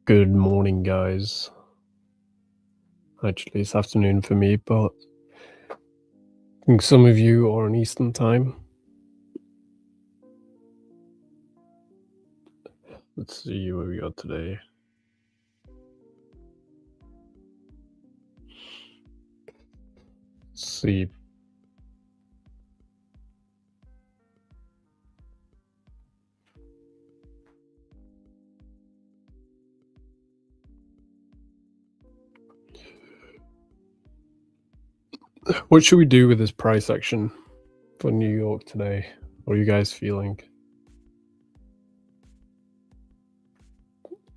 Good morning, guys. Actually, it's afternoon for me, but I think some of you are on Eastern time. Let's see what we got today. Let's see. What should we do with this price action for New York today? What are you guys feeling?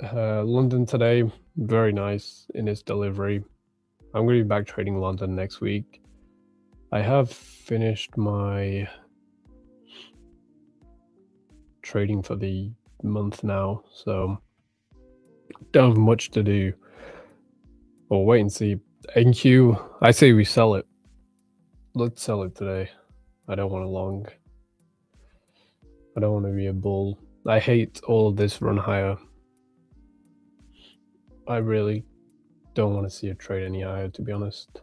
London today, very nice in its delivery. I'm going to be back trading London next week. I have finished my trading for the month now, so don't have much to do. We'll wait and see. NQ, I say we sell it. Let's sell it today. I don't want a long. I don't want to be a bull. I hate all of this run higher. I really don't want to see it trade any higher, to be honest.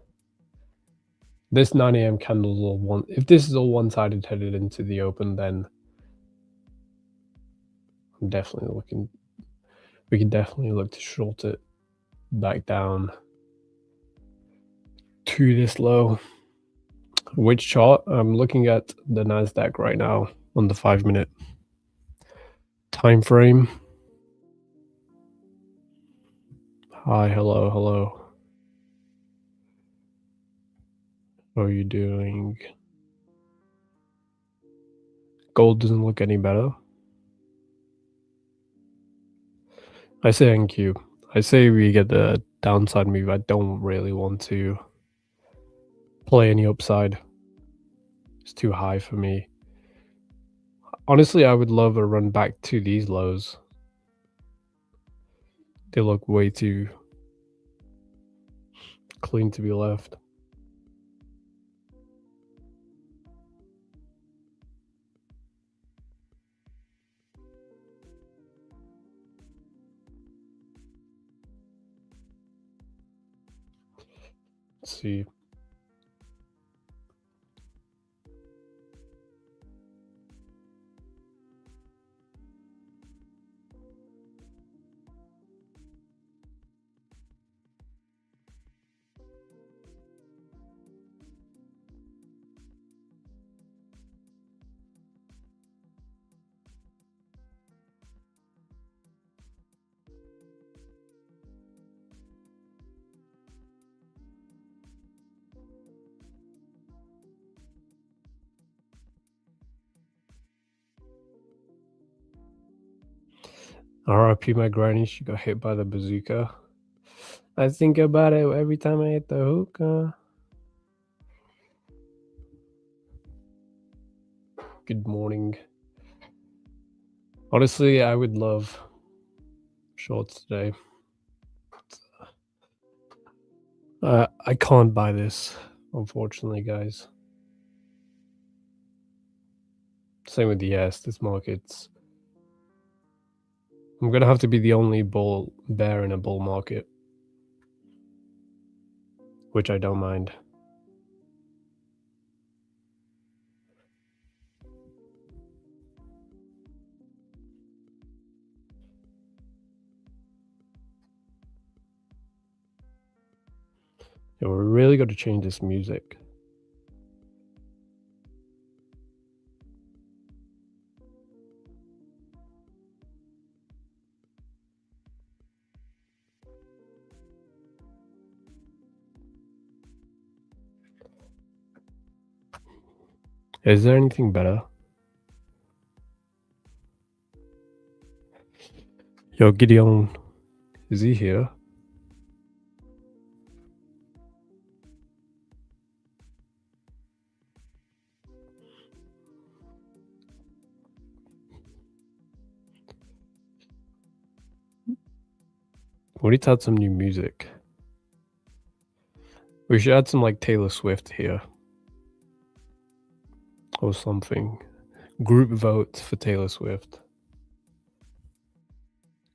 This 9 a.m. candle's all one. If this is all one-sided headed into the open, then I'm definitely looking. We can definitely look to short it back down to this low. Which chart? I'm looking at the Nasdaq right now on the 5-minute time frame. Hi, hello, hello. How are you doing? Gold doesn't look any better. I say NQ. I say we get the downside move. I don't really want to play any upside. It's too high for me. Honestly, I would love a run back to these lows. They look way too clean to be left. Let's see. RIP my granny, she got hit by the bazooka. I think about it every time I hit the hookah. Good morning. Honestly, I would love shorts today. I can't buy this, unfortunately, guys. Same with the ES. This market's. I'm gonna have to be the only bear in a bull market, which I don't mind. Yeah, we're really got to change this music. Is there anything better? Yo, Gideon, is he here? We need to add some new music. We should add some like Taylor Swift here. Or something. Group vote for Taylor Swift.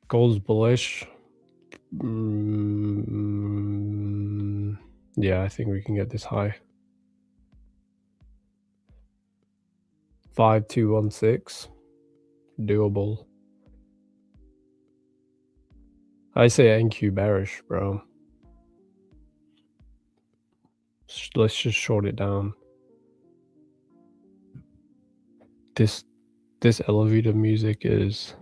Gold's bullish. Yeah, I think we can get this high. 5216, doable. I say NQ bearish, bro. Let's just short it down. This elevator music is...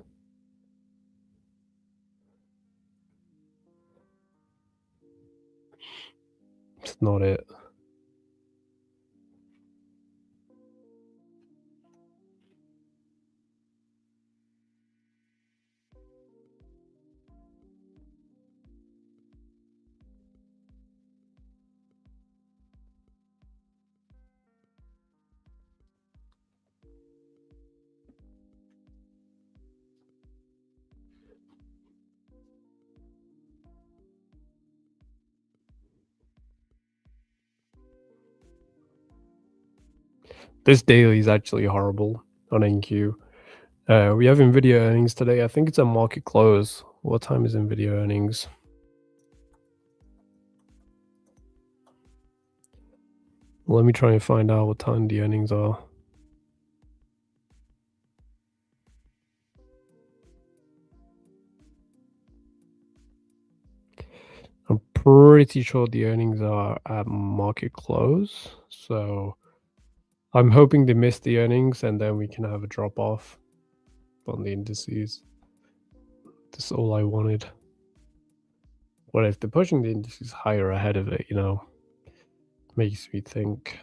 it's not it. This daily is actually horrible on NQ. We have NVIDIA earnings today. I think it's a market close. What time is NVIDIA earnings? Let me try and find out what time the earnings are. I'm pretty sure the earnings are at market close. So I'm hoping they miss the earnings and then we can have a drop off on the indices. That's all I wanted. What if they're pushing the indices higher ahead of it, you know? Makes me think.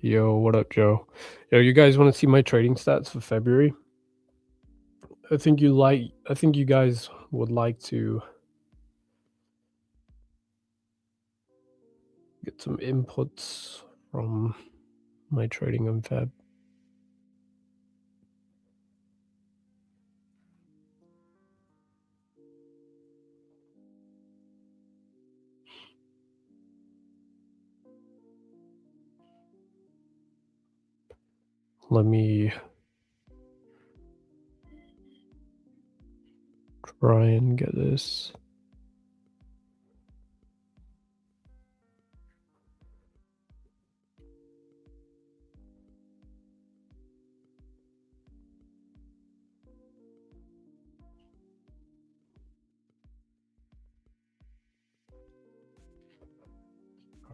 Yo, what up, Joe? Yo, you guys want to see my trading stats for February? I think you guys would like to get some inputs from my trading on Feb. Let me try and get this.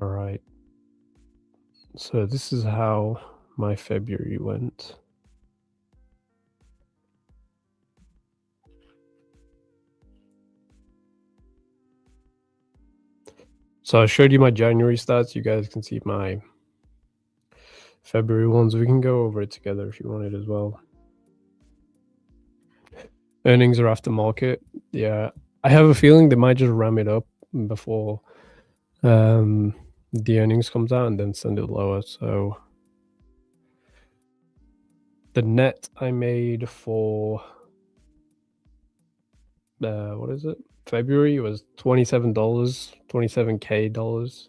All right. So this is how my February went. So I showed you my January stats. You guys can see my February ones. We can go over it together if you want it as well. Earnings are after market. Yeah, I have a feeling they might just ram it up before the earnings comes out and then send it lower. So the net I made for what is it? February was $27, $27K.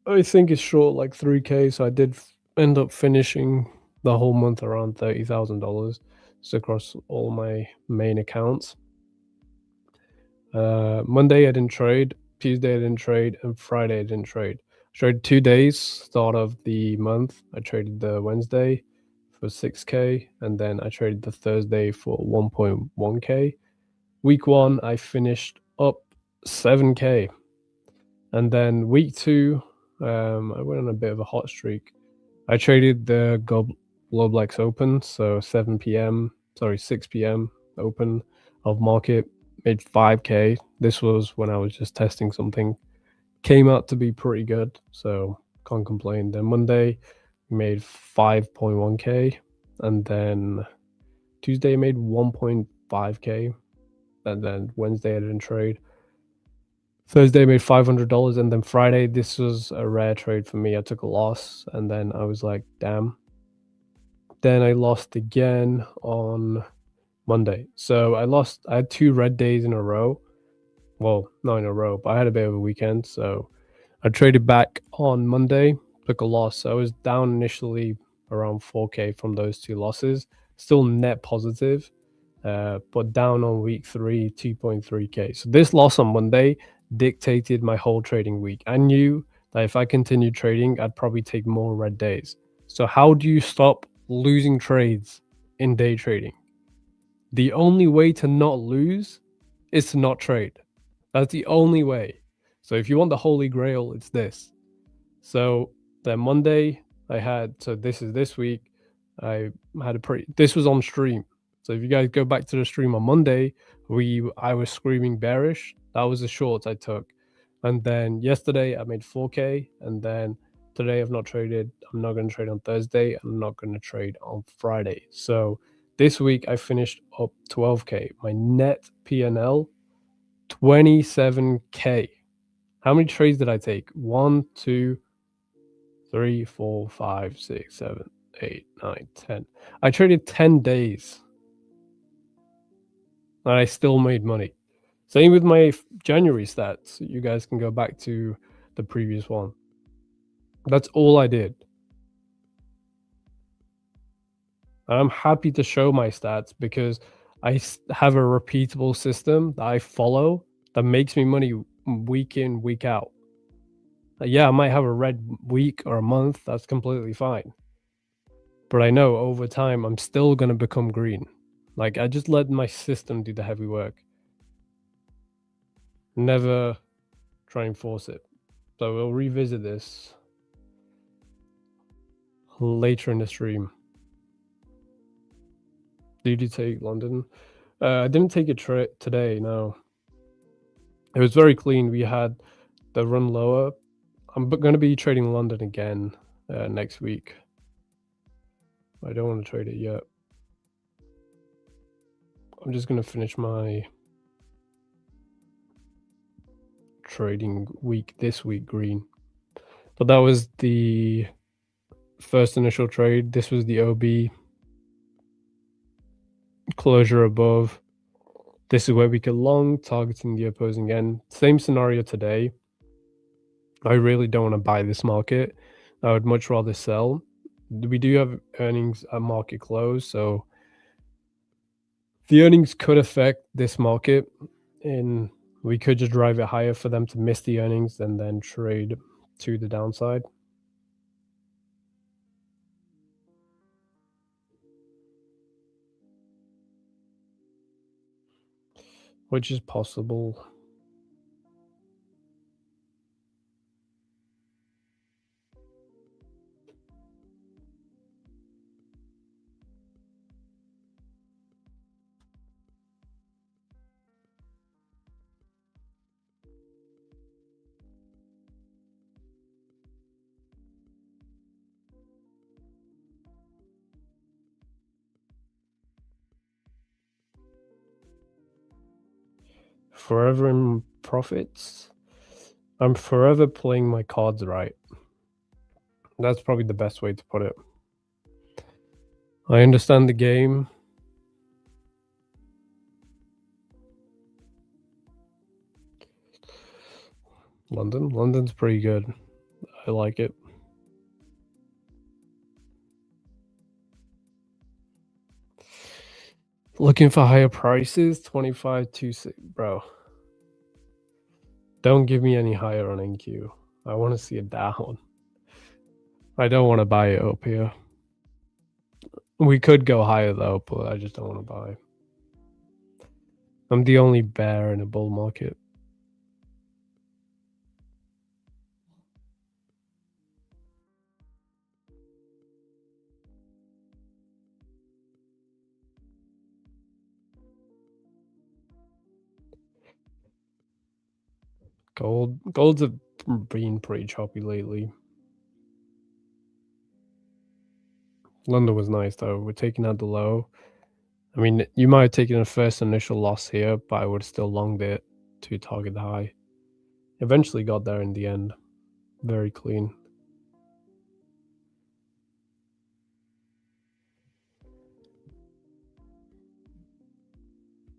I think it's short like 3K, so I did end up finishing the whole month around $30,000 across all my main accounts. Monday I didn't trade, Tuesday I didn't trade, and Friday I didn't trade. I traded 2 days, start of the month. I traded the Wednesday for 6K, and then I traded the Thursday for 1.1K. Week 1, I finished up 7K. And then week 2, I went on a bit of a hot streak. I traded the Globlex Open, so 6 p.m. open of market, made 5K. This was when I was just testing something. Came out to be pretty good, so can't complain. Then Monday, we made 5.1K. And then Tuesday, I made 1.5K. And then Wednesday, I didn't trade. Thursday, I made $500. And then Friday, this was a rare trade for me. I took a loss. And then I was like, damn. Then I lost again on Monday. So I had 2 red days in a row. Well, not in a row, but I had a bit of a weekend. So I traded back on Monday, took a loss. So I was down initially around 4K from those two losses, still net positive, but down on week 3, 2.3K. So this loss on Monday dictated my whole trading week. I knew that if I continued trading, I'd probably take more red days. So how do you stop losing trades in day trading? The only way to not lose is to not trade. That's the only way. So if you want the holy grail, it's this. So then Monday I had, so this is this week, I had a pretty, this was on stream. So if you guys go back to the stream on Monday, I was screaming bearish. That was the shorts I took. And then yesterday I made 4K, and then today I've not traded. I'm not going to trade on Thursday. I'm not going to trade on Friday. So this week I finished up 12K. My net PNL 27K. How many trades did I take? 1, 2, 3, 4, 5, 6, 7, 8, 9, 10. I traded 10 days. And I still made money. Same with my January stats. You guys can go back to the previous one. That's all I did. I'm happy to show my stats because I have a repeatable system that I follow that makes me money week in, week out. Yeah, I might have a red week or a month. That's completely fine. But I know over time, I'm still going to become green. Like, I just let my system do the heavy work. Never try and force it. So we'll revisit this later in the stream. Did you take London? I didn't take it today, no. It was very clean. We had the run lower. I'm going to be trading London again next week. I don't want to trade it yet. I'm just going to finish my trading week this week green. But that was the first initial trade. This was the OB. Closure above. This is where we could long, targeting the opposing end. Same scenario today. I really don't want to buy this market. I would much rather sell. We do have earnings at market close, so the earnings could affect this market, and we could just drive it higher for them to miss the earnings and then trade to the downside. Which is possible. Forever in profits. I'm forever playing my cards right. That's probably the best way to put it. I understand the game. London's pretty good. I like it. Looking for higher prices, 25 to 6, bro. Don't give me any higher on NQ. I want to see it down. I don't want to buy it up here. We could go higher though, but I just don't want to buy. I'm the only bear in a bull market. Golds have been pretty choppy lately. London was nice though. We're taking out the low. I mean, you might have taken a first initial loss here, but I would have still longed it to target the high. Eventually got there in the end. Very clean.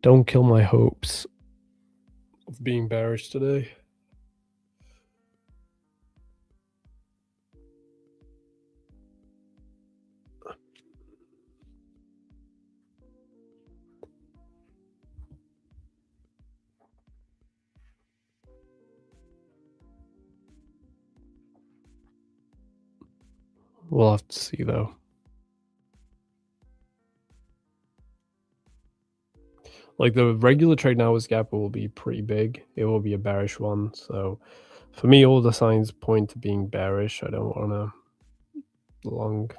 Don't kill my hopes of being bearish today. We'll have to see though. Like the regular trading hours gap will be pretty big. It will be a bearish one. So for me, all the signs point to being bearish. I don't want to long.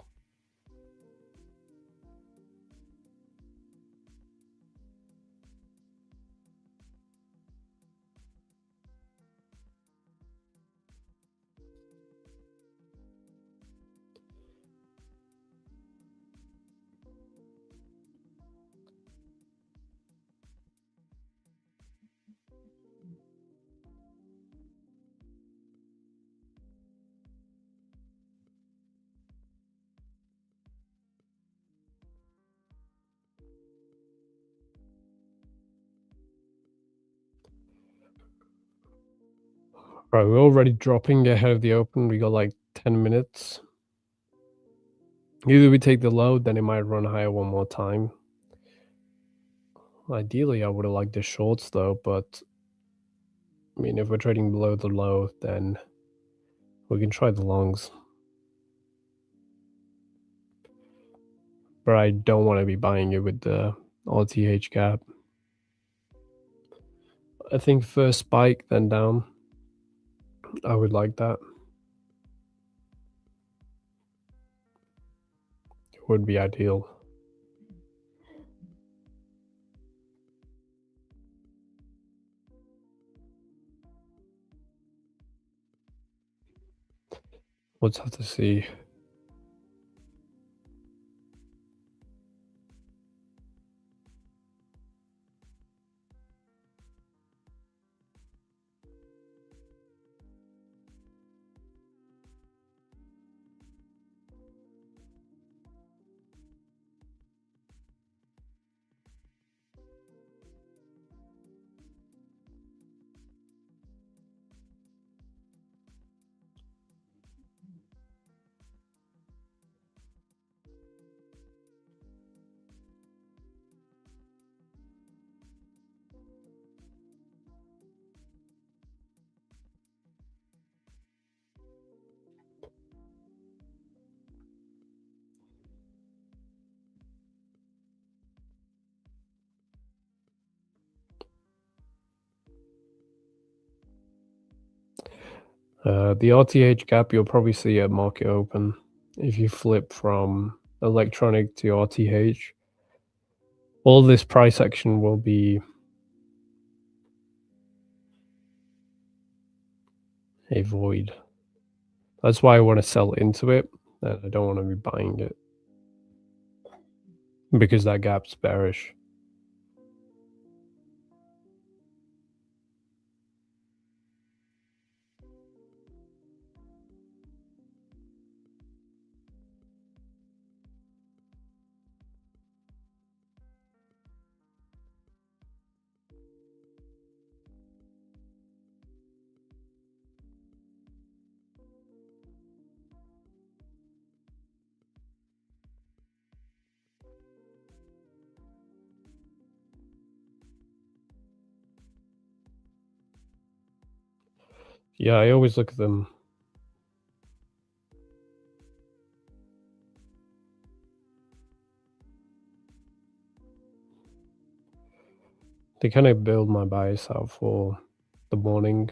Right, we're already dropping ahead of the open. We got like 10 minutes. Either we take the low, then it might run higher one more time. Ideally, I would have liked the shorts though, but I mean, if we're trading below the low, then we can try the longs. But I don't want to be buying it with the RTH gap. I think first spike, then down. I would like that. It would be ideal. We'll just have to see. The RTH gap, you'll probably see at market open. If you flip from electronic to RTH, all this price action will be a void. That's why I want to sell into it, and I don't want to be buying it because that gap's bearish. Yeah, I always look at them. They kind of build my bias out for the morning.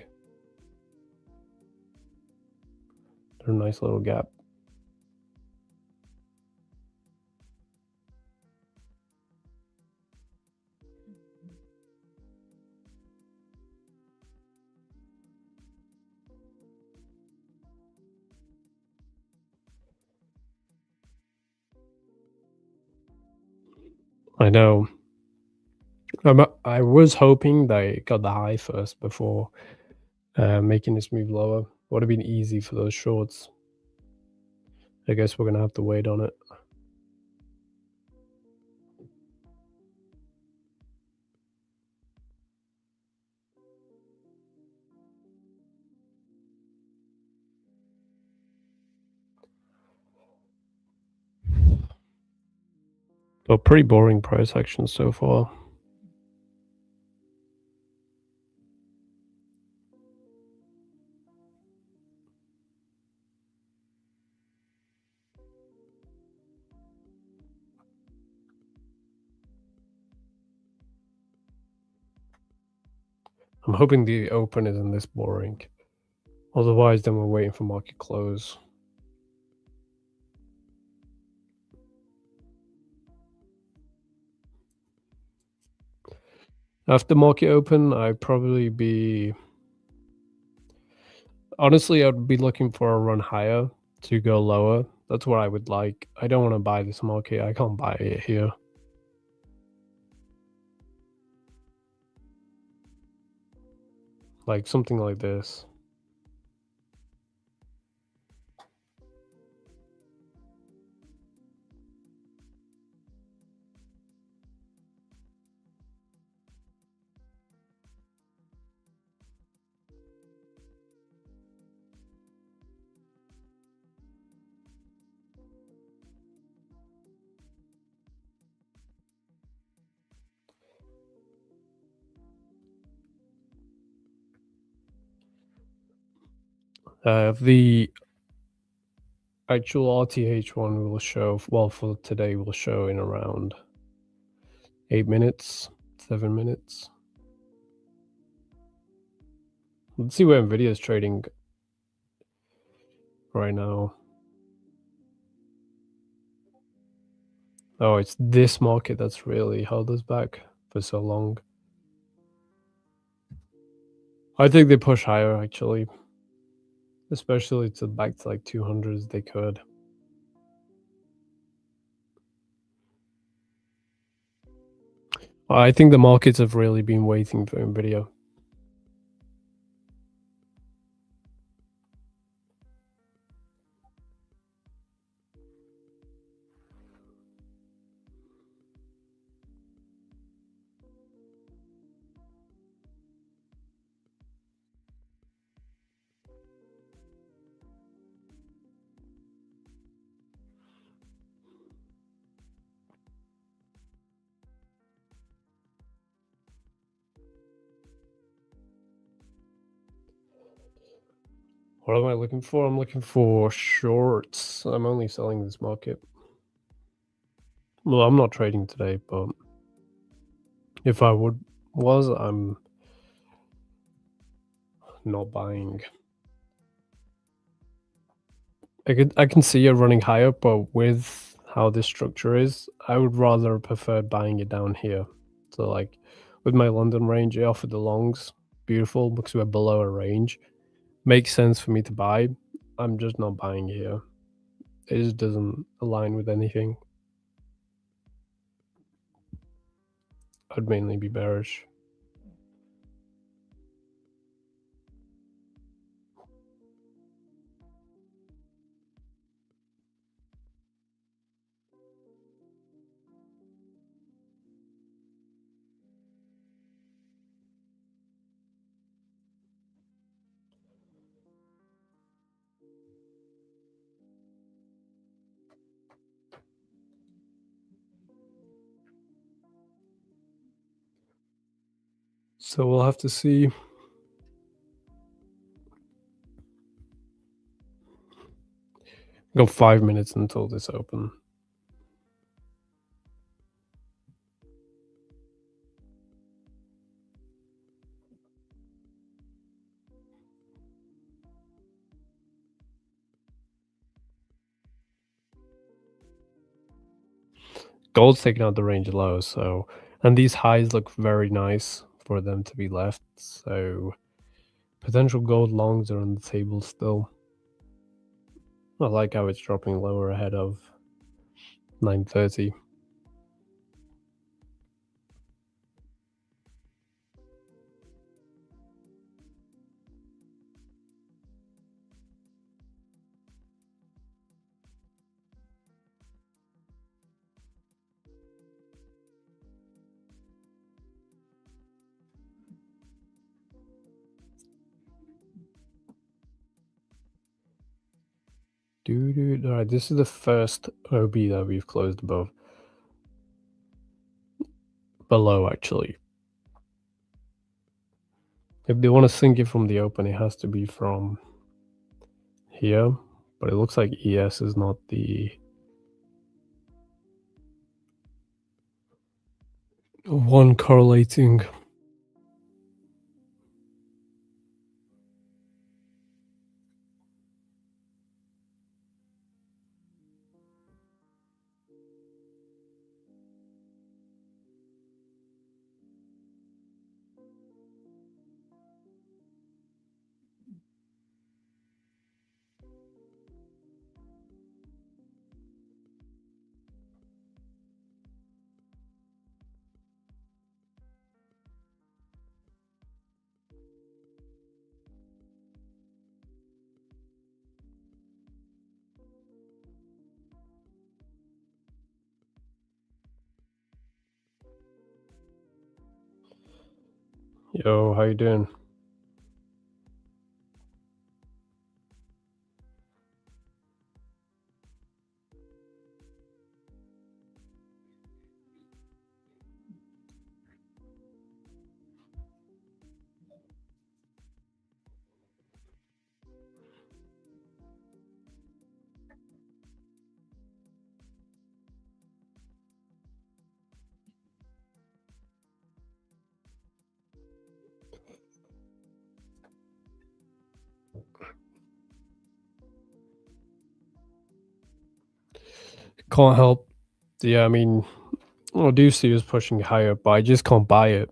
They're a nice little gap. I know. I was hoping they got the high first before making this move lower. Would have been easy for those shorts. I guess we're gonna have to wait on it. But pretty boring price action so far. I'm hoping the open isn't this boring. Otherwise, then we're waiting for market close. After market open, I'd probably be... Honestly, I'd be looking for a run higher to go lower. That's what I would like. I don't want to buy this market. I can't buy it here. Like something like this. The actual RTH one will show, well, for today will show in around 8 minutes, 7 minutes. Let's see where Nvidia is trading right now. Oh, it's this market that's really held us back for so long. I think they push higher, actually. Especially to back to like 200s, they could. I think the markets have really been waiting for Nvidia. What am I looking for? I'm looking for shorts. I'm only selling this market. Well, I'm not trading today, but if I I'm not buying. I can see it running higher, but with how this structure is, I would rather prefer buying it down here. So like with my London range, it offered the longs, beautiful because we're below a range. Makes sense for me to buy. I'm just not buying here. It just doesn't align with anything. I'd mainly be bearish. So we'll have to see. Go 5 minutes until this open. Gold's taking out the range low, so, and these highs look very nice for them to be left, so potential gold longs are on the table still. I like how it's dropping lower ahead of 930. Alright, this is the first OB that we've closed above. Below, actually. If they want to sink it from the open, it has to be from here. But it looks like ES is not the one correlating. Yo, how you doing? Can't help. Yeah, I mean, I do see us pushing higher, but I just can't buy it.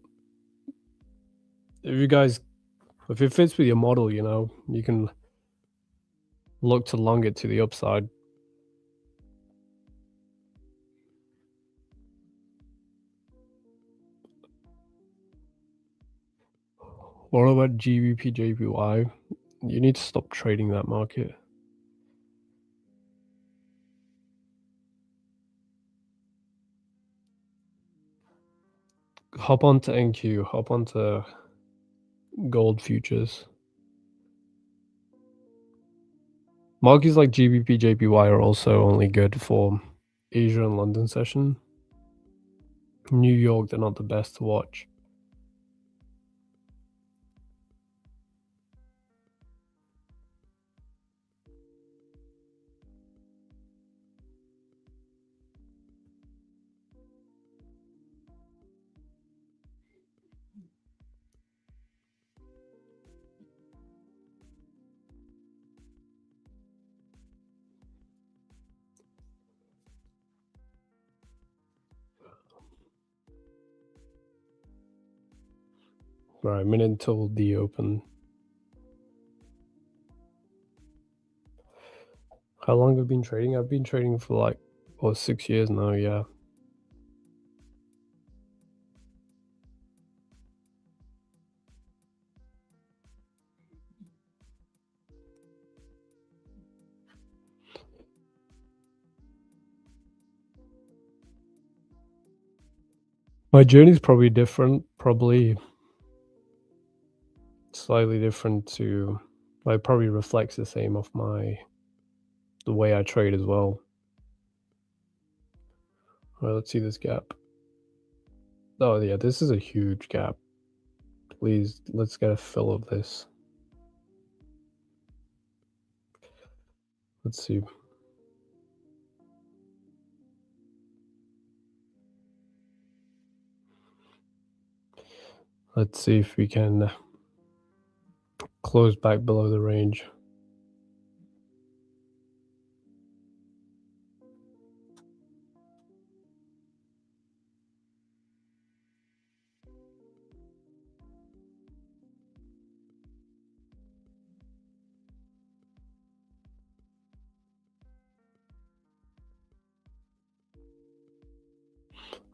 If it fits with your model, you can look to long it to the upside. What about GBP JPY? You need to stop trading that market. Hop onto NQ, hop onto gold futures. Markets like GBP JPY are also only good for Asia and London session. New York, they're not the best to watch. Right, minute until the open. How long have I been trading? I've been trading for like 6 years now, yeah. My journey's probably different, probably slightly different to, it probably reflects the same of the way I trade as well. All right, let's see this gap. Oh yeah, this is a huge gap. Please, let's get a fill of this. Let's see. Let's see if we can close back below the range.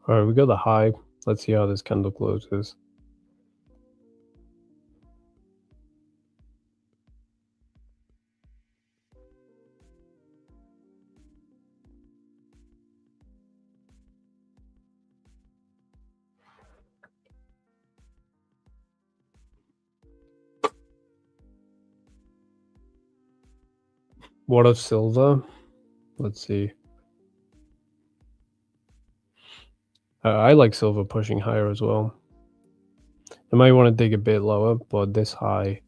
All right, we got the high. Let's see how this candle closes. What of silver? Let's see. I like silver pushing higher as well. I might want to dig a bit lower, but this high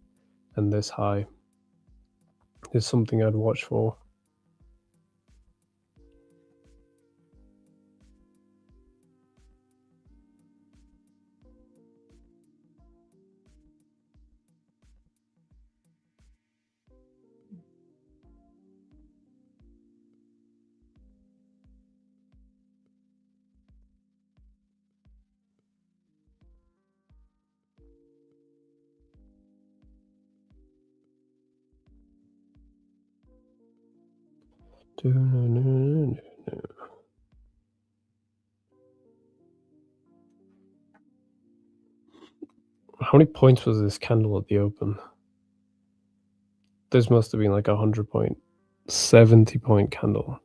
and this high is something I'd watch for. How many points was this candle at the open? This must have been like 100 point, 70 point candle.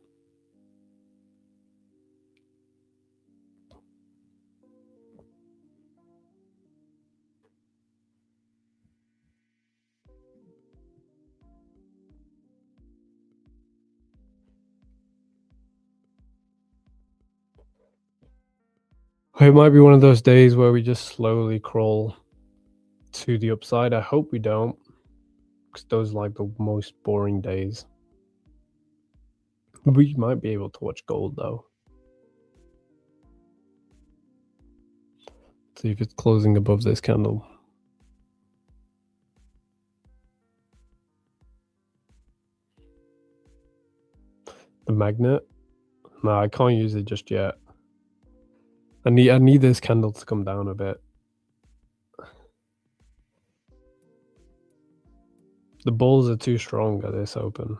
It might be one of those days where we just slowly crawl to the upside. I hope we don't, because those are like the most boring days. We might be able to watch gold though. See if it's closing above this candle. The magnet? No, I can't use it just yet. I need this candle to come down a bit. The bulls are too strong at this open.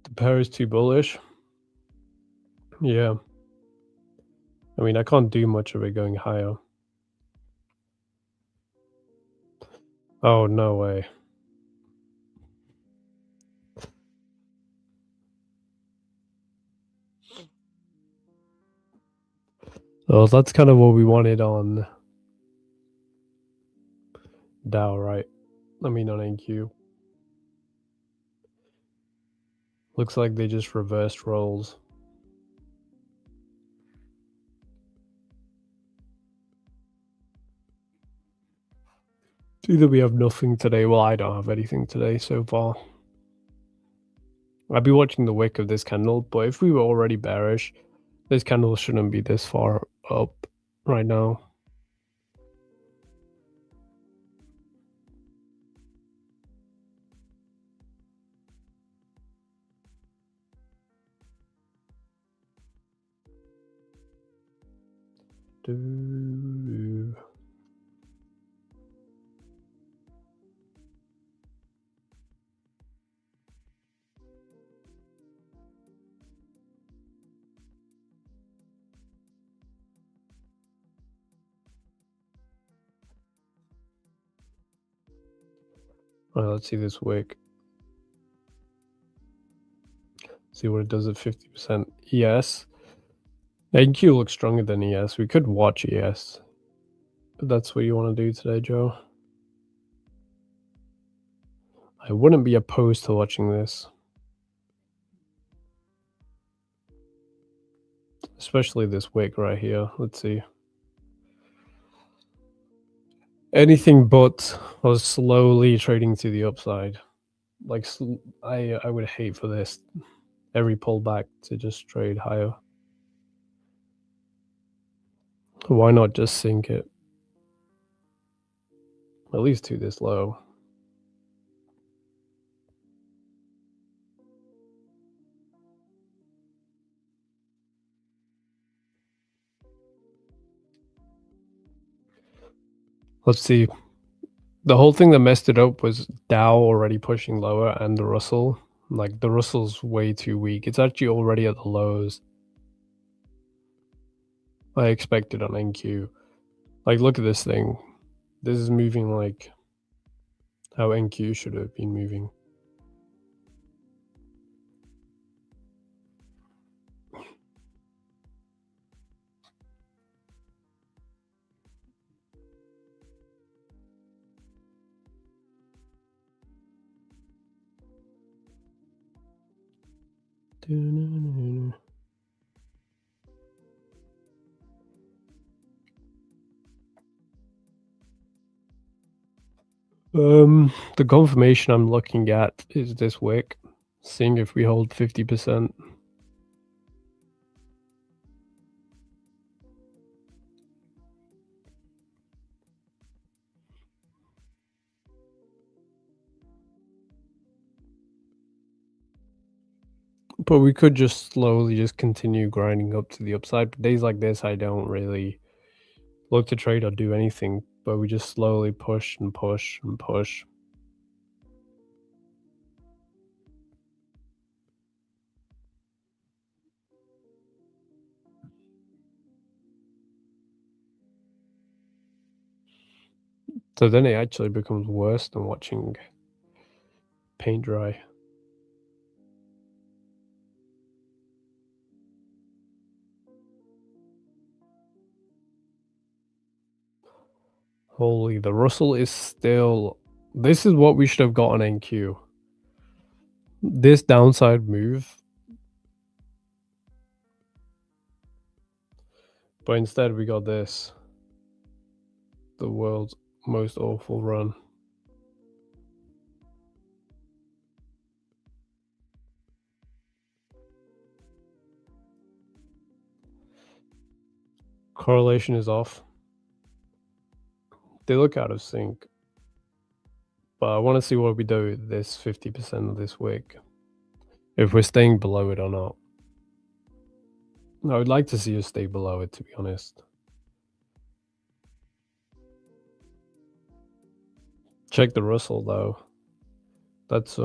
The pair is too bullish. Yeah. I mean, I can't do much of it going higher. Oh, no way. Oh, that's kind of what we wanted on Dow, right? I mean, on NQ. Looks like they just reversed rolls. It's either we have nothing today. Well, I don't have anything today so far. I'd be watching the wick of this candle, but if we were already bearish, this candle shouldn't be this far up right now. Alright, let's see this wick. See what it does at 50%. ES. NQ looks stronger than ES. We could watch ES. But that's what you want to do today, Joe. I wouldn't be opposed to watching this. Especially this wick right here. Let's see. Anything but was slowly trading to the upside. Like, I would hate for this every pullback to just trade higher. Why not just sink it? At least to this low. Let's see. The whole thing that messed it up was Dow already pushing lower and the Russell. Like, the Russell's way too weak. It's actually already at the lows I expected on NQ. Like, look at this thing. This is moving like how NQ should have been moving. The confirmation I'm looking at is this wick, seeing if we hold 50%. But we could just slowly just continue grinding up to the upside. But days like this, I don't really look to trade or do anything, but we just slowly push and push and push. So then it actually becomes worse than watching paint dry. Holy, the Russell is still... This is what we should have got on NQ. This downside move. But instead we got this. The world's most awful run. Correlation is off. They look out of sync. But I want to see what we do with this 50% of this wick. If we're staying below it or not. I would like to see us stay below it, to be honest. Check the Russell though. That's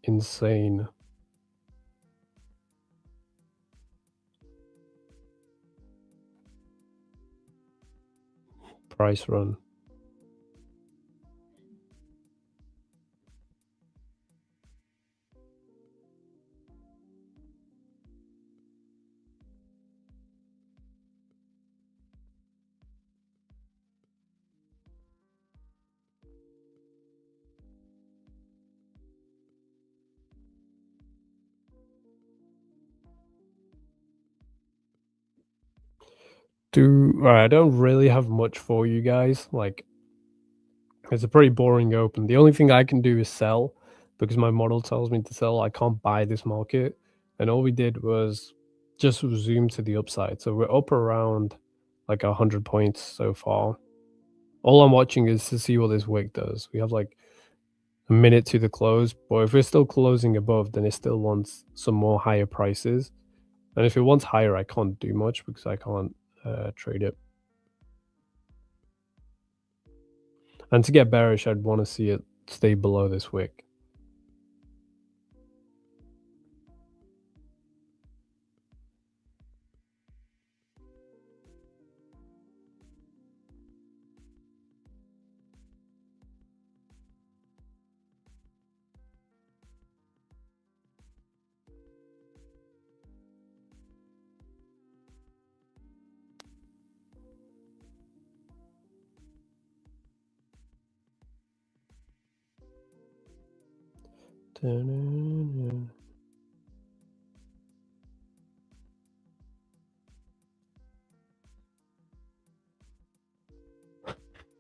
insane. Price run. I don't really have much for you guys. Like, it's a pretty boring open. The only thing I can do is sell because my model tells me to sell. I can't buy this market. And all we did was just zoom to the upside. So we're up around like 100 points so far. All I'm watching is to see what this wick does. We have like a minute to the close, but if we're still closing above, then it still wants some more higher prices. And if it wants higher, I can't do much because I can't trade it. And to get bearish, I'd want to see it stay below this wick.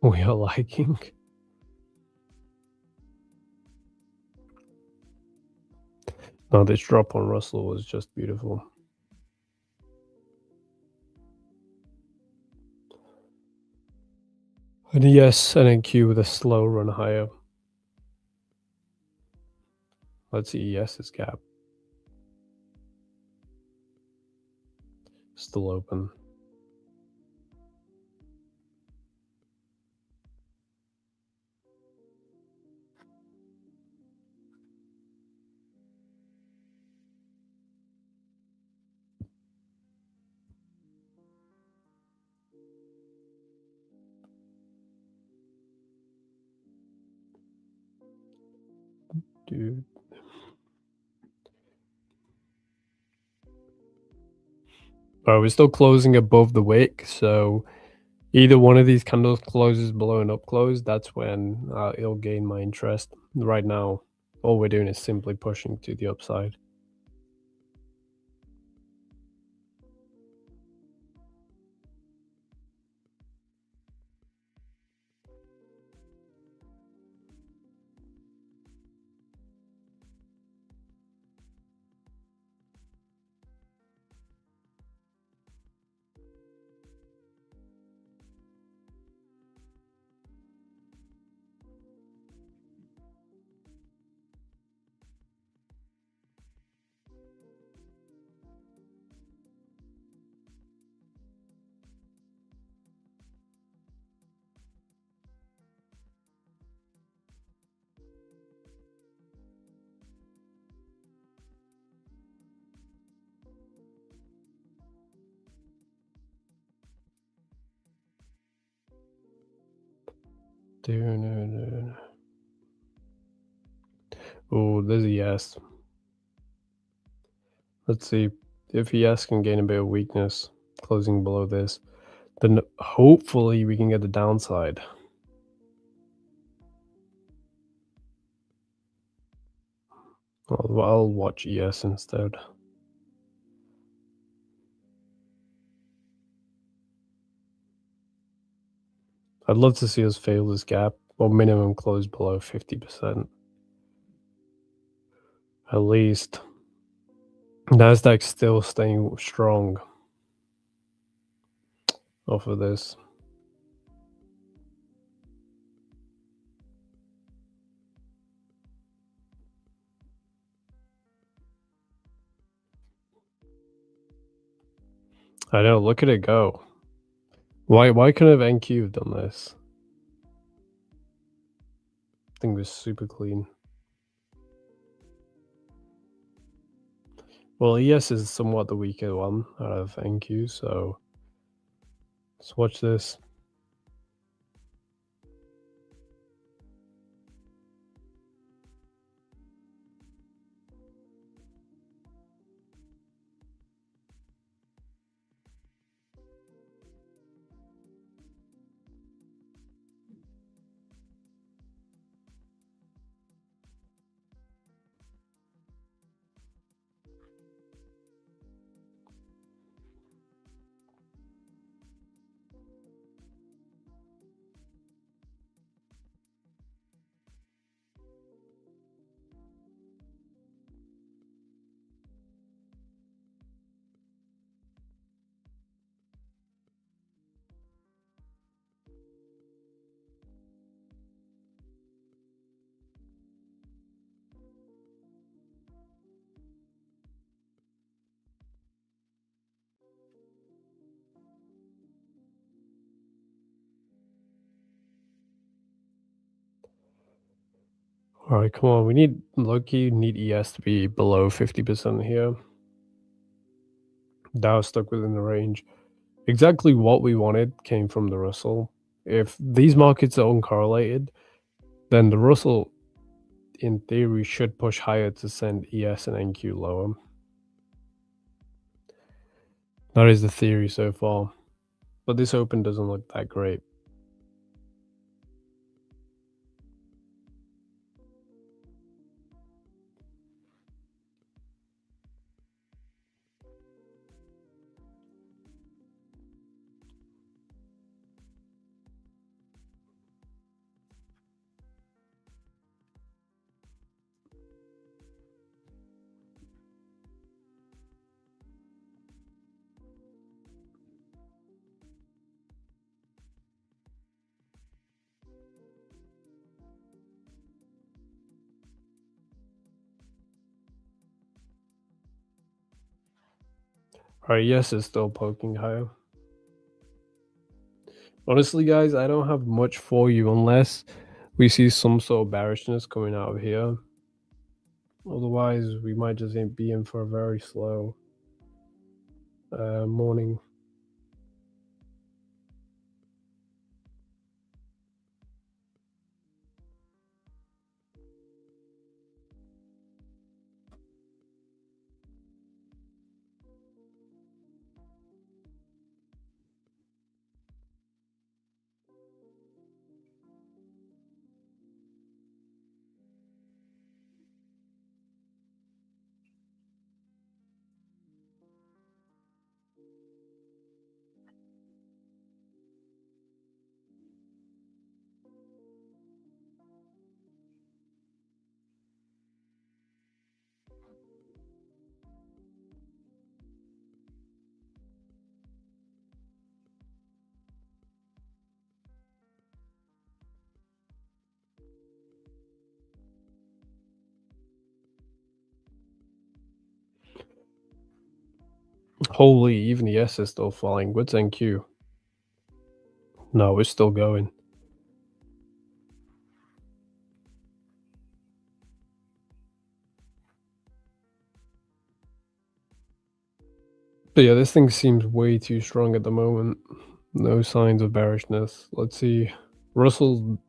We are liking. No, this drop on Russell was just beautiful. And yes, NQ with a slow run higher. Let's see ES's gap. Still open. Dude. We're still closing above the wick, so either one of these candles closes below an up close, that's when it'll gain my interest. Right now, all we're doing is simply pushing to the upside. Oh, there's a yes. Let's see if yes can gain a bit of weakness, closing below this. Then hopefully we can get the downside. I'll watch ES instead. I'd love to see us fail this gap, or minimum close below 50%. At least. Nasdaq's still staying strong off of this. I know, look at it go. Why couldn't have NQ have done this? Thing was super clean. Well, ES is somewhat the weaker one out of NQ, so let's watch this. Alright, come on, we need Loki, need ES to be below 50% here. Dow stuck within the range. Exactly what we wanted came from the Russell. If these markets are uncorrelated, then the Russell, in theory, should push higher to send ES and NQ lower. That is the theory so far. But this open doesn't look that great. Alright, yes, it's still poking higher. Honestly, guys, I don't have much for you unless we see some sort of bearishness coming out of here. Otherwise, we might just be in for a very slow morning. Holy, even the S is still falling. What's NQ? No, it's still going. But yeah, this thing seems way too strong at the moment. No signs of bearishness. Let's see. Russell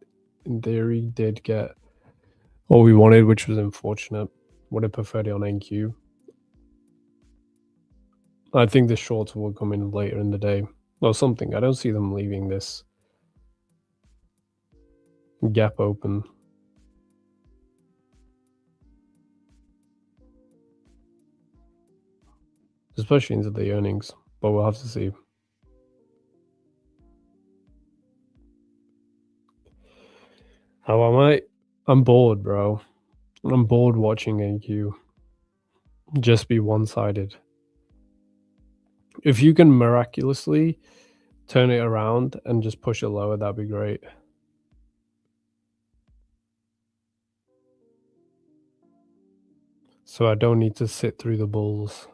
in theory, did get what we wanted, which was unfortunate. Would have preferred it on NQ. I think the shorts will come in later in the day or something. I don't see them leaving this gap open. Especially into the earnings, but we'll have to see. How am I? I'm bored, bro. I'm bored watching NQ just be one-sided. If you can miraculously turn it around and just push it lower, that'd be great. So I don't need to sit through the bulls.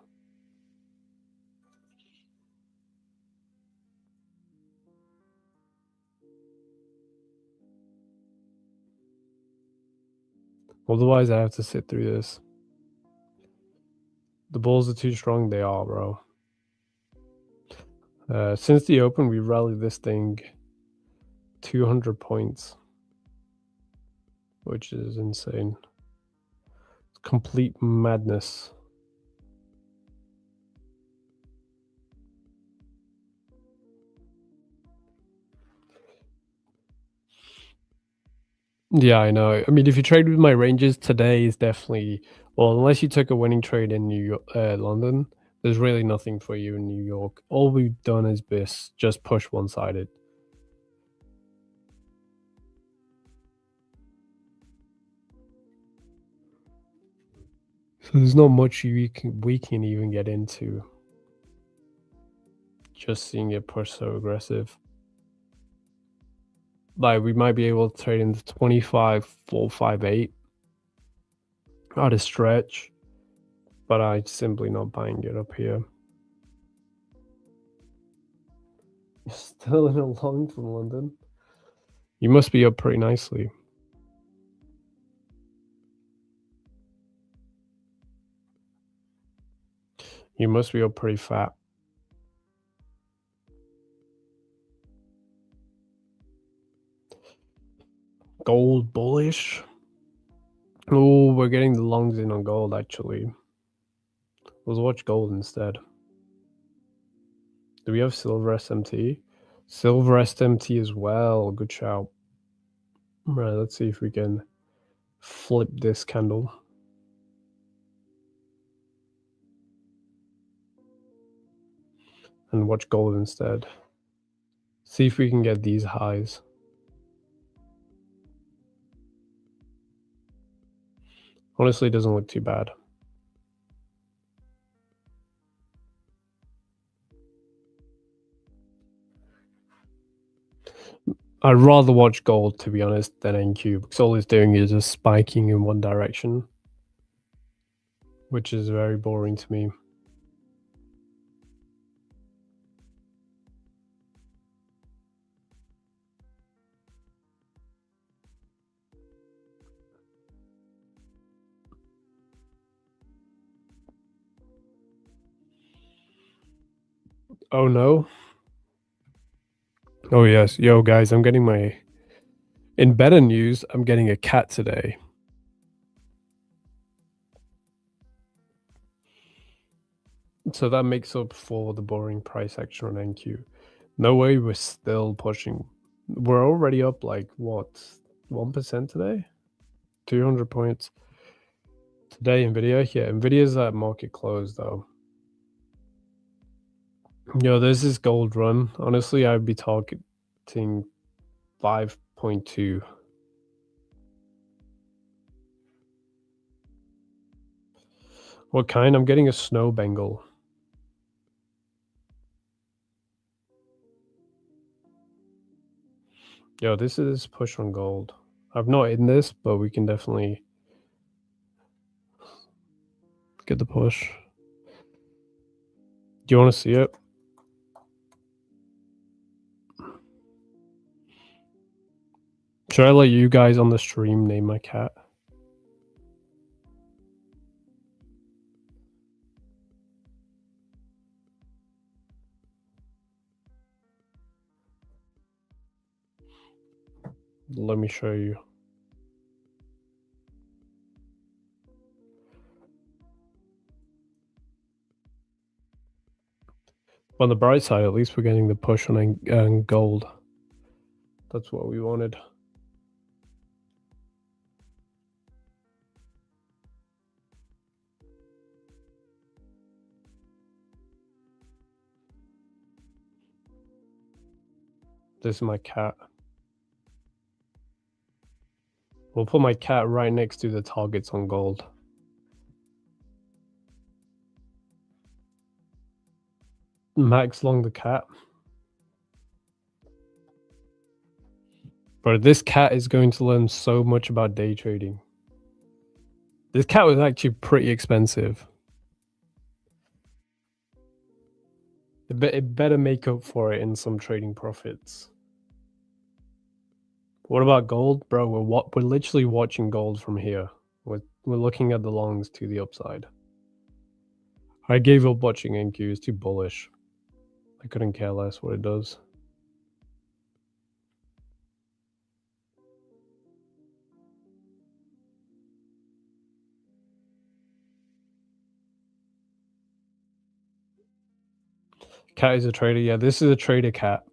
Otherwise, I have to sit through this. The bulls are too strong. They are, bro. Since the open, we rallied this thing 200 points, which is insane. It's complete madness. Yeah, I know. I mean, if you trade with my ranges, today is definitely, well, unless you took a winning trade in New York, London, there's really nothing for you in New York. All we've done is this, just push one-sided. So there's not much we can even get into. Just seeing it push so aggressive. Like, we might be able to trade into 25,458 at a stretch, but I'm simply not buying it up here. You're still in a long from London. You must be up pretty nicely. You must be up pretty fat. Gold bullish. Oh, we're getting the longs in on gold, actually. Let's watch gold instead. Do we have silver SMT? Silver SMT as well. Good shout. Right, let's see if we can flip this candle. And watch gold instead. See if we can get these highs. Honestly, it doesn't look too bad. I'd rather watch gold, to be honest, than NQ, because all it's doing is just spiking in one direction, which is very boring to me. Oh no. Oh yes. Yo guys, I'm getting my, in better news, I'm getting a cat today. So that makes up for the boring price action on NQ. No way we're still pushing. We're already up like what, 1% today? 200 points. Today Nvidia, yeah, Nvidia's at market close though. Yo, there's this gold run. Honestly, I'd be targeting 5.2. What kind? I'm getting a snow Bengal. Yo, this is push on gold. I'm not in this, but we can definitely get the push. Do you want to see it? Should I let you guys on the stream name my cat? Let me show you. On the bright side, at least we're getting the push on gold. That's what we wanted. This is my cat. We'll put my cat right next to the targets on gold. Max long the cat. Bro, this cat is going to learn so much about day trading. This cat was actually pretty expensive. It better make up for it in some trading profits. What about gold? Bro, we're literally watching gold from here. We're looking at the longs to the upside. I gave up watching NQ, it's too bullish. I couldn't care less what it does. Cat is a trader. Yeah, this is a trader cat.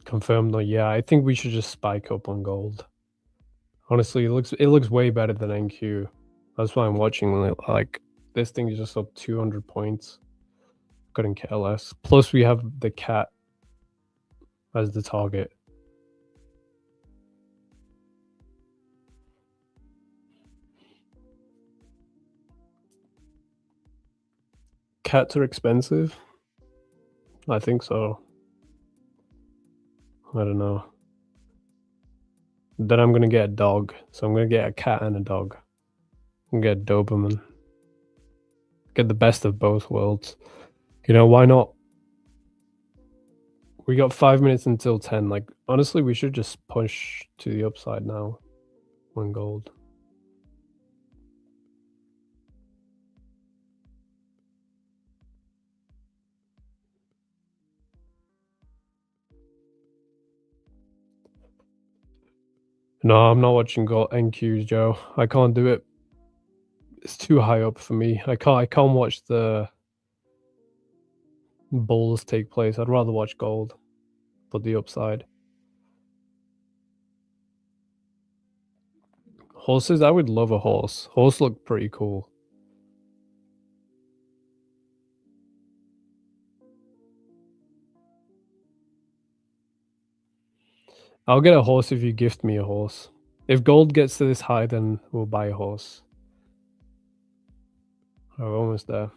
Confirmed though, yeah. I think we should just spike up on gold. Honestly, it looks way better than NQ. That's why I'm watching it. Like this thing is just up 200 points. Couldn't care less. Plus we have the cat as the target. Cats are expensive. I think so. I don't know. Then I'm gonna get a dog. So I'm gonna get a cat and a dog. I'm gonna get a Doberman. Get the best of both worlds. You know, why not? We got 5 minutes until 10. Like, honestly, we should just push to the upside now on gold. No, I'm not watching gold NQs, Joe. I can't do it. It's too high up for me. I can't watch the bulls take place. I'd rather watch gold for the upside. Horses, I would love a horse. Horse look pretty cool. I'll get a horse if you gift me a horse. If gold gets to this high, then we'll buy a horse. Oh, we're almost there.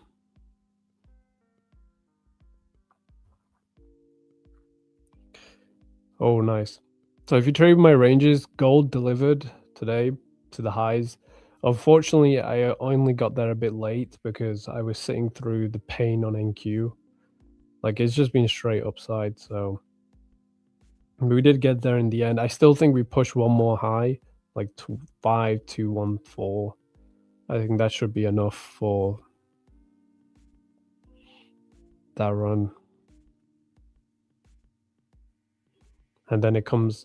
Oh, nice. So if you trade my ranges, gold delivered today to the highs. Unfortunately, I only got there a bit late because I was sitting through the pain on NQ. Like, it's just been straight upside, so we did get there in the end. I still think we push one more high, like 5214. I think that should be enough for that run. And then it comes,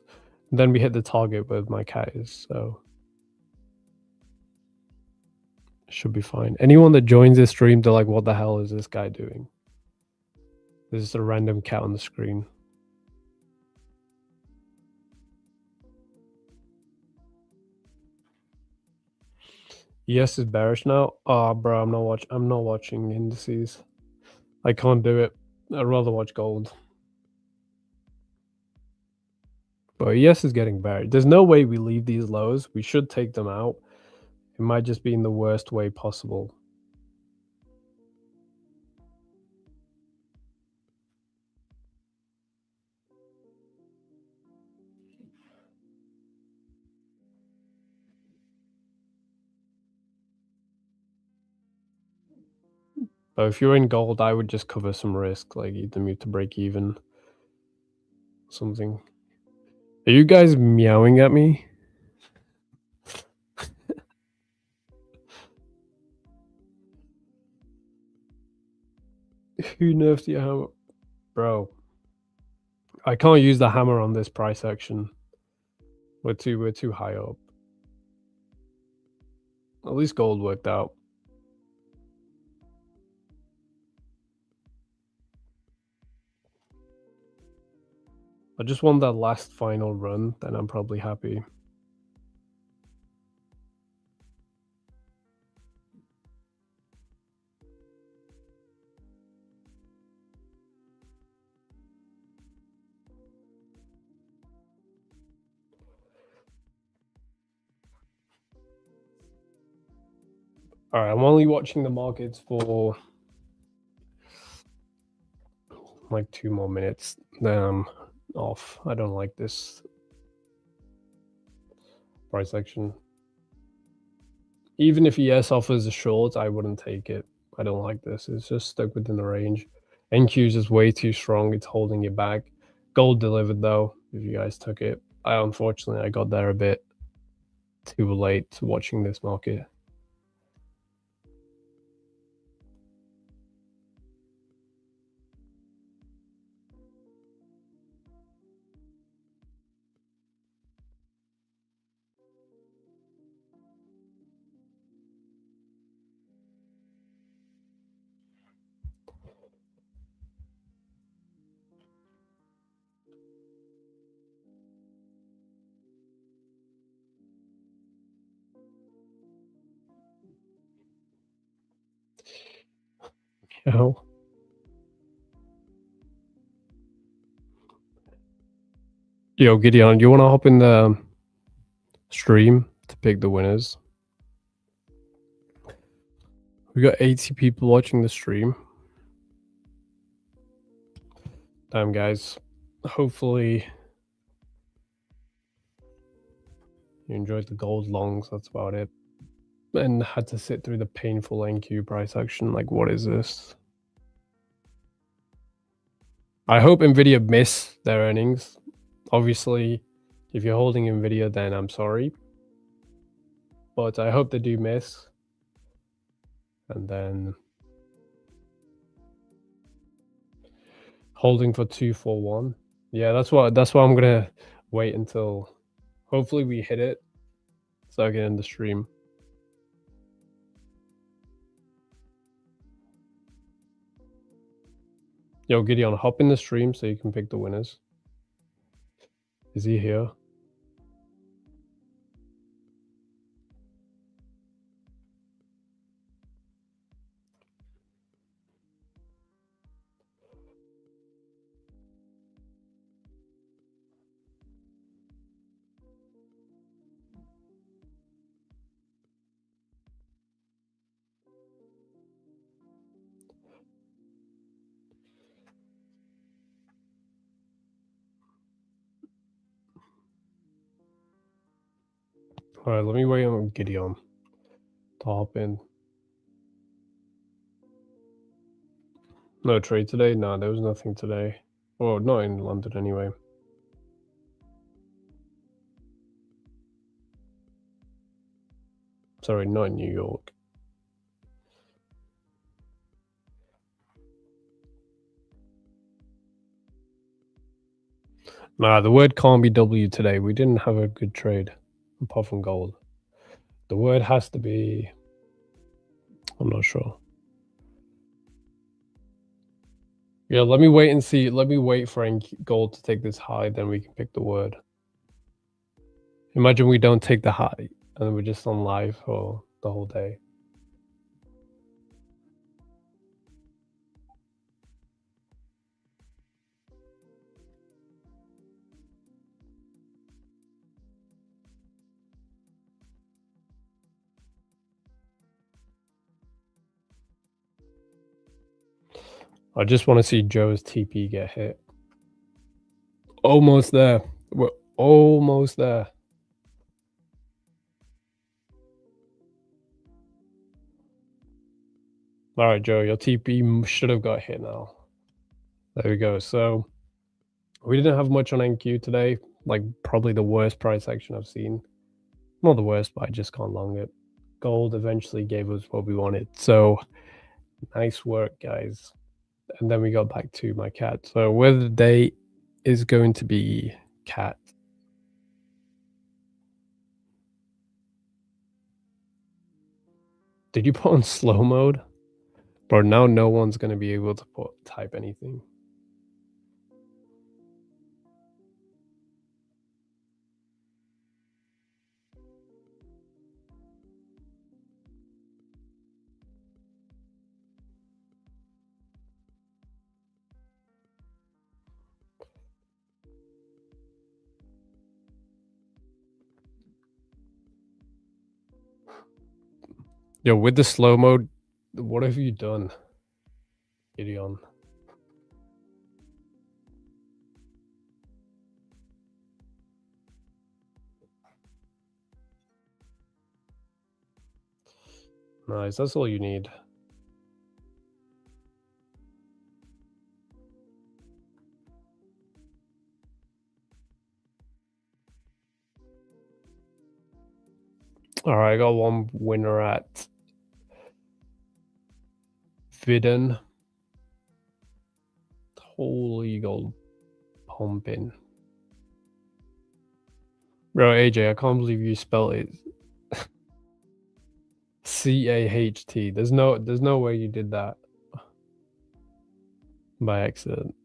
then we hit the target where my cat is, so should be fine. Anyone that joins this stream, they're like, what the hell is this guy doing? This is a random cat on the screen. Yes, is bearish now. Oh, bro, I'm not watching indices. I can't do it. I'd rather watch gold. But yes is getting bearish. There's no way we leave these lows. We should take them out. It might just be in the worst way possible. But if you're in gold, I would just cover some risk, like either move to break even, something. Are you guys meowing at me? Who nerfed your hammer? Bro, I can't use the hammer on this price action. We're too high up. At least gold worked out. I just want that last final run, then I'm probably happy. All right, I'm only watching the markets for like 2 more minutes. Then I'm off. I don't like this price action. Even if ES offers a short, I wouldn't take it. I don't like this. It's just stuck within the range. NQ is just way too strong. It's holding it back. Gold delivered though, if you guys took it. Unfortunately, I got there a bit too late watching this market. You know? Yo, Gideon, do you want to hop in the stream to pick the winners? We got 80 people watching the stream. Damn, guys. Hopefully you enjoyed the gold longs. That's about it. And had to sit through the painful NQ price action. Like, what is this? I hope Nvidia miss their earnings. Obviously, if you're holding Nvidia, then I'm sorry. But I hope they do miss. And then holding for 241. Yeah, that's why I'm gonna wait until hopefully we hit it. So I get in the stream. Yo, Gideon, hop in the stream so you can pick the winners. Is he here? All right, let me wait on Gideon to hop in. No trade today? No, there was nothing today. Well, not in London anyway. Sorry, not in New York. Nah, the word can't be W today. We didn't have a good trade, apart from gold. The word has to be... I'm not sure. Yeah, let me wait and see. Let me wait for gold to take this high, then we can pick the word. Imagine we don't take the high, and then we're just on live for the whole day. I just want to see Joe's TP get hit. Almost there. We're almost there. All right, Joe, your TP should have got hit now. There we go. So we didn't have much on NQ today. Like probably the worst price action I've seen. Not the worst, but I just can't long it. Gold eventually gave us what we wanted. So nice work, guys. And then we got back to my cat. So word of the day is going to be cat. Did you put on slow mode? Bro, now no one's going to be able to type anything. Yo, with the slow mode, what have you done, Gideon? Nice, that's all you need. All right, I got one winner at Vidden. Holy gold pumping. Bro, AJ, I can't believe you spelled it CAHT. There's no way you did that by accident.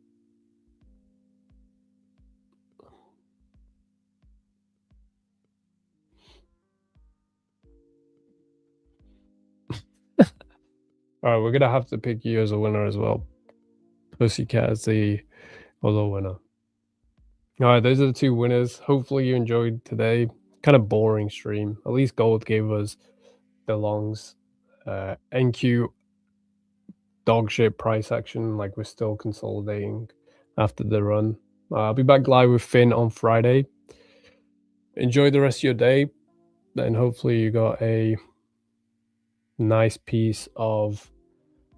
All right, we're gonna have to pick you as a winner as well. Pussycat as the other winner. All right, those are the two winners. Hopefully you enjoyed today. Kind of boring stream. At least gold gave us the longs. NQ dog shit price action. Like we're still consolidating after the run. I'll be back live with Finn on Friday. Enjoy the rest of your day, and hopefully you got a nice piece of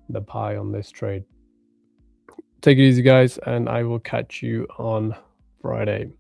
the pie on this trade. Take it easy, guys, and I will catch you on Friday.